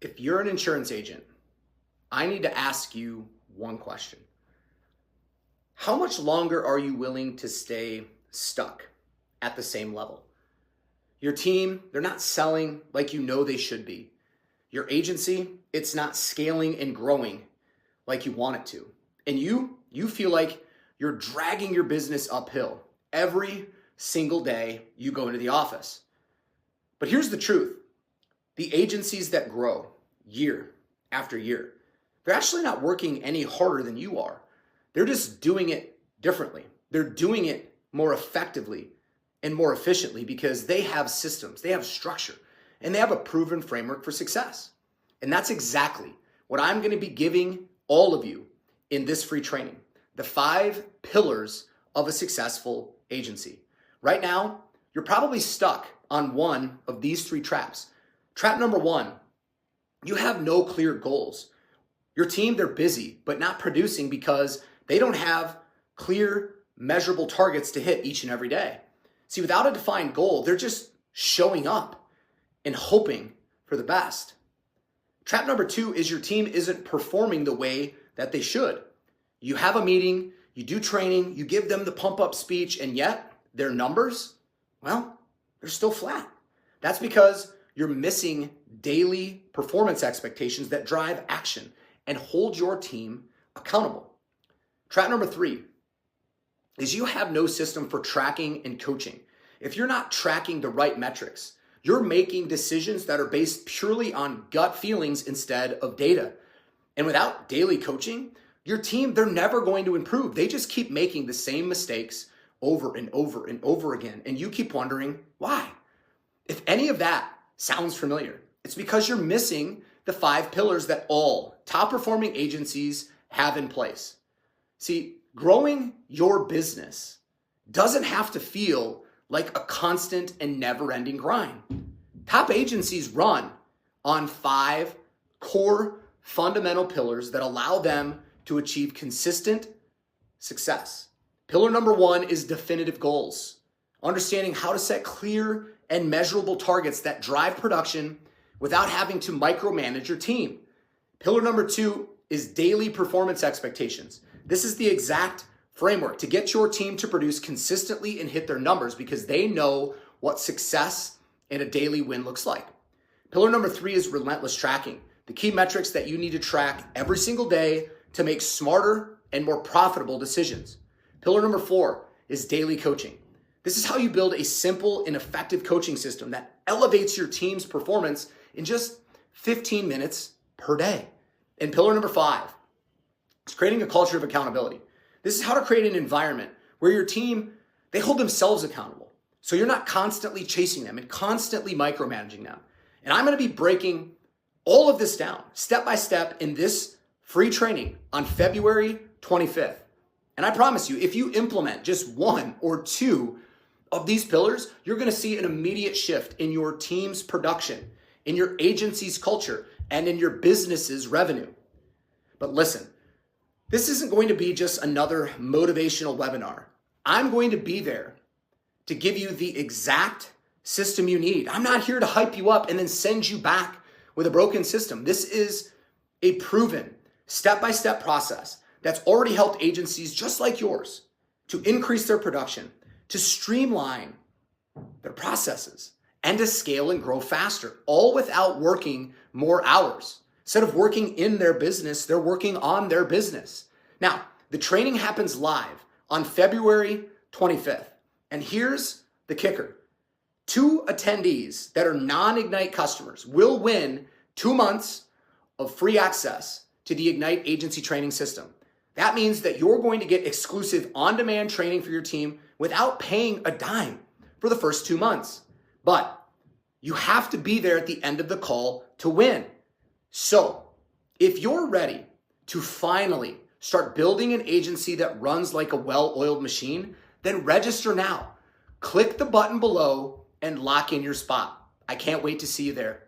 If you're an insurance agent, I need to ask you one question. How much longer are you willing to stay stuck at the same level? Your team, they're not selling like you know they should be. Your agency, it's not scaling and growing like you want it to. And you feel like you're dragging your business uphill every single day you go into the office. But here's the truth. The agencies that grow year after year, they're actually not working any harder than you are. They're just doing it differently. They're doing it more effectively and more efficiently because they have systems, they have structure, and they have a proven framework for success. And that's exactly what I'm going to be giving all of you in this free training. The 5 pillars of a successful agency. Right now, you're probably stuck on one of these 3 traps. Trap number 1, you have no clear goals. Your team, they're busy, but not producing because they don't have clear, measurable targets to hit each and every day. See, without a defined goal, they're just showing up and hoping for the best. Trap number 2 is your team isn't performing the way that they should. You have a meeting, you do training, you give them the pump-up speech, and yet their numbers, well, they're still flat. That's because you're missing daily performance expectations that drive action and hold your team accountable. Trap number 3 is you have no system for tracking and coaching. If you're not tracking the right metrics, you're making decisions that are based purely on gut feelings instead of data. And without daily coaching, your team, they're never going to improve. They just keep making the same mistakes over and over and over again. And you keep wondering why. If any of that sounds familiar, it's because you're missing the 5 pillars that all top performing agencies have in place. See, growing your business doesn't have to feel like a constant and never-ending grind. Top agencies run on 5 core fundamental pillars that allow them to achieve consistent success. Pillar number 1 is definitive goals. Understanding how to set clear and measurable targets that drive production without having to micromanage your team. Pillar number 2 is daily performance expectations. This is the exact framework to get your team to produce consistently and hit their numbers because they know what success in a daily win looks like. Pillar number 3 is relentless tracking. The key metrics that you need to track every single day to make smarter and more profitable decisions. Pillar number 4 is daily coaching. This is how you build a simple and effective coaching system that elevates your team's performance in just 15 minutes per day. And pillar number 5 is creating a culture of accountability. This is how to create an environment where your team, they hold themselves accountable. So you're not constantly chasing them and constantly micromanaging them. And I'm going to be breaking all of this down step by step in this free training on February 25th. And I promise you, if you implement just 1 or 2 of these pillars, you're going to see an immediate shift in your team's production, in your agency's culture, and in your business's revenue. But listen, this isn't going to be just another motivational webinar. I'm going to be there to give you the exact system you need. I'm not here to hype you up and then send you back with a broken system. This is a proven step-by-step process that's already helped agencies just like yours to increase their production, to streamline their processes, and to scale and grow faster, all without working more hours. Instead of working in their business, they're working on their business. Now, the training happens live on February 25th. And here's the kicker. 2 attendees that are non-Ignite customers will win 2 months of free access to the Ignite agency training system. That means that you're going to get exclusive on-demand training for your team without paying a dime for the first 2 months. But you have to be there at the end of the call to win. So if you're ready to finally start building an agency that runs like a well-oiled machine, then register now. Click the button below and lock in your spot. I can't wait to see you there.